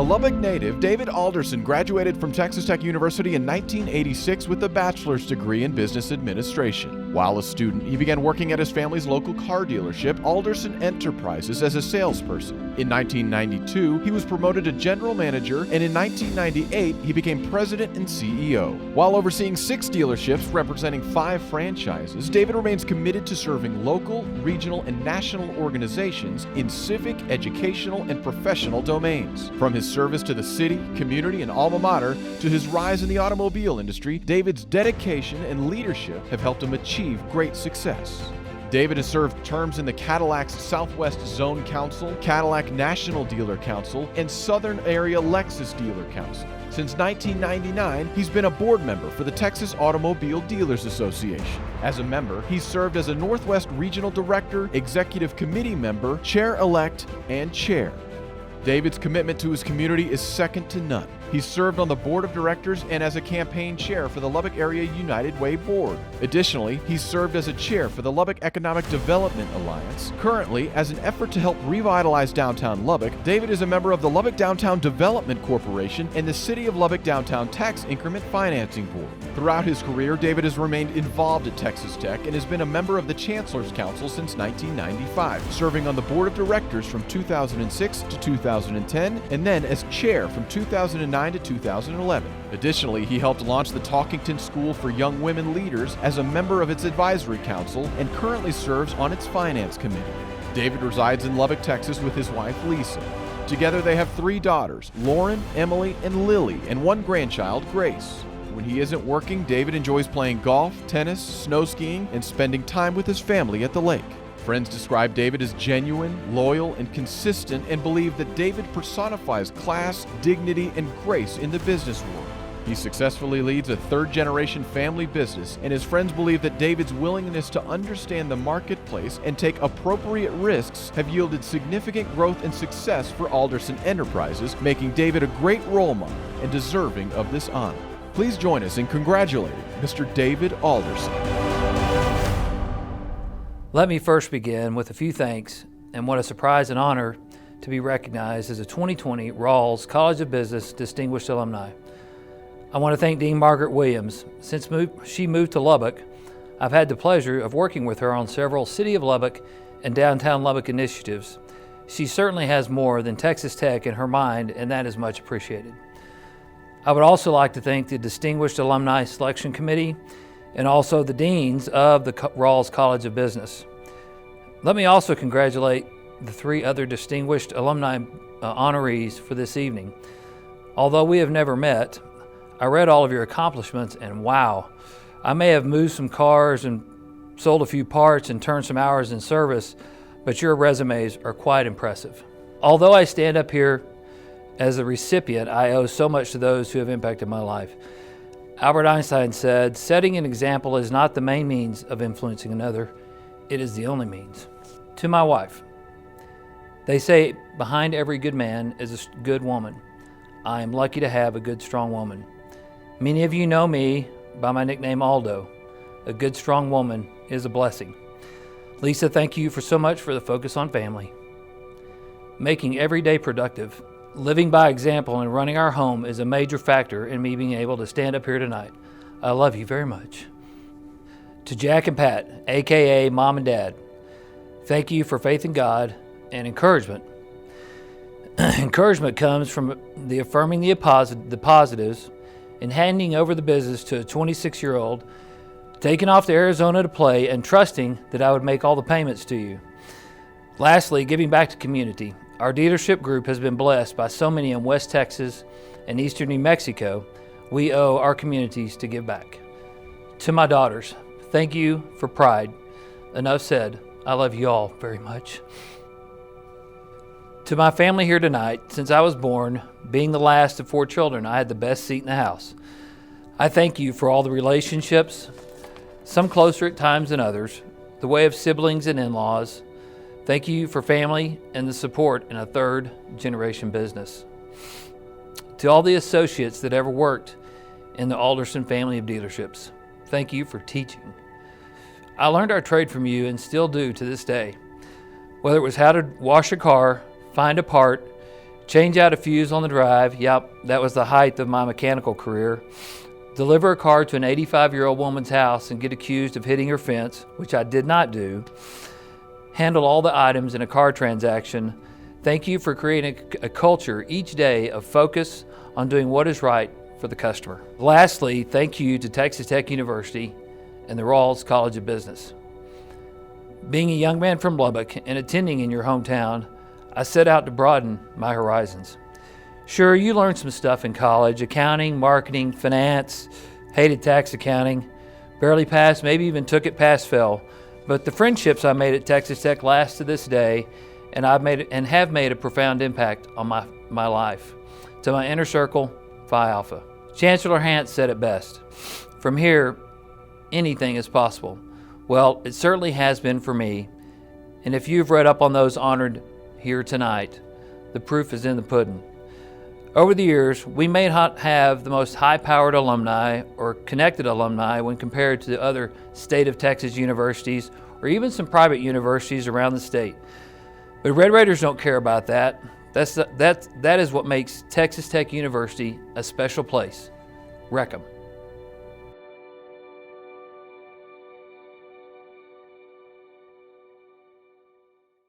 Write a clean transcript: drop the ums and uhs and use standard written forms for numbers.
A Lubbock native, David Alderson graduated from Texas Tech University in 1986 with a bachelor's degree in business administration. While a student, he began working at his family's local car dealership, Alderson Enterprises, as a salesperson. In 1992, he was promoted to general manager, and in 1998, he became president and CEO. While overseeing 6 dealerships representing 5 franchises, David remains committed to serving local, regional, and national organizations in civic, educational, and professional domains. From his service to the city, community, and alma mater to his rise in the automobile industry, David's dedication and leadership have helped him achieve great success. David has served terms in the Cadillac's Southwest Zone Council, Cadillac National Dealer Council, and Southern Area Lexus Dealer Council. Since 1999, he's been a board member for the Texas Automobile Dealers Association. As a member, he's served as a Northwest Regional Director, Executive Committee member, Chair-elect, and Chair. David's commitment to his community is second to none. He's served on the board of directors and as a campaign chair for the Lubbock Area United Way Board. Additionally, he's served as a chair for the Lubbock Economic Development Alliance. Currently, as an effort to help revitalize downtown Lubbock, David is a member of the Lubbock Downtown Development Corporation and the City of Lubbock Downtown Tax Increment Financing Board. Throughout his career, David has remained involved at Texas Tech and has been a member of the Chancellor's Council since 1995, serving on the board of directors from 2006 to 2010, and then as chair from 2009 to 2011. Additionally, he helped launch the Talkington School for Young Women Leaders as a member of its advisory council and currently serves on its finance committee. David resides in Lubbock, Texas with his wife, Lisa. Together they have 3 daughters, Lauren, Emily, and Lily, and 1 grandchild, Grace. When he isn't working, David enjoys playing golf, tennis, snow skiing, and spending time with his family at the lake. Friends describe David as genuine, loyal, and consistent, and believe that David personifies class, dignity, and grace in the business world. He successfully leads a 3rd-generation family business, and his friends believe that David's willingness to understand the marketplace and take appropriate risks have yielded significant growth and success for Alderson Enterprises, making David a great role model and deserving of this honor. Please join us in congratulating Mr. David Alderson. Let me first begin with a few thanks, and what a surprise and honor to be recognized as a 2020 Rawls College of Business Distinguished Alumni. I want to thank Dean Margaret Williams. Since she moved to Lubbock, I've had the pleasure of working with her on several City of Lubbock and Downtown Lubbock initiatives. She certainly has more than Texas Tech in her mind, and that is much appreciated. I would also like to thank the Distinguished Alumni Selection Committee and also the deans of the Rawls College of Business. Let me also congratulate the 3 other distinguished alumni honorees for this evening. Although we have never met, I read all of your accomplishments and wow, I may have moved some cars and sold a few parts and turned some hours in service, but your resumes are quite impressive. Although I stand up here as a recipient, I owe so much to those who have impacted my life. Albert Einstein said, "Setting an example is not the main means of influencing another, it is the only means." To my wife, they say behind every good man is a good woman. I am lucky to have a good, strong woman. Many of you know me by my nickname Aldo. A good, strong woman is a blessing. Lisa, thank you for so much for the focus on family. Making every day productive. Living by example and running our home is a major factor in me being able to stand up here tonight. I love you very much. To Jack and Pat, aka Mom and Dad, thank you for faith in God and encouragement. Encouragement comes from the affirming the positives and handing over the business to a 26-year-old, taking off to Arizona to play and trusting that I would make all the payments to you. Lastly, giving back to community. Our dealership group has been blessed by so many in West Texas and Eastern New Mexico. We owe our communities to give back. To my daughters, thank you for pride. Enough said. I love you all very much. To my family here tonight, since I was born, being the last of 4 children, I had the best seat in the house. I thank you for all the relationships, some closer at times than others, the way of siblings and in-laws. Thank you for family and the support in a 3rd-generation business. To all the associates that ever worked in the Alderson family of dealerships, thank you for teaching. I learned our trade from you and still do to this day. Whether it was how to wash a car, find a part, Change out a fuse on the drive. Yep, that was the height of my mechanical career. Deliver a car to an 85-year-old woman's house and get accused of hitting her fence, which I did not do. Handle all the items in a car transaction. Thank you for creating a culture each day of focus on doing what is right for the customer. Lastly, thank you to Texas Tech University and the Rawls College of Business. Being a young man from Lubbock and attending in your hometown, I set out to broaden my horizons. Sure, you learned some stuff in college: accounting, marketing, finance, hated tax accounting, barely passed, maybe even took it pass-fail. But the friendships I made at Texas Tech last to this day, and have made a profound impact on my life. To my inner circle, Phi Alpha. Chancellor Hance said it best: from here, anything is possible. Well, it certainly has been for me. And if you've read up on those honored here tonight, the proof is in the pudding. Over the years, we may not have the most high-powered alumni or connected alumni when compared to other state of Texas universities or even some private universities around the state. But Red Raiders don't care about that. That is what makes Texas Tech University a special place. Wreck 'em.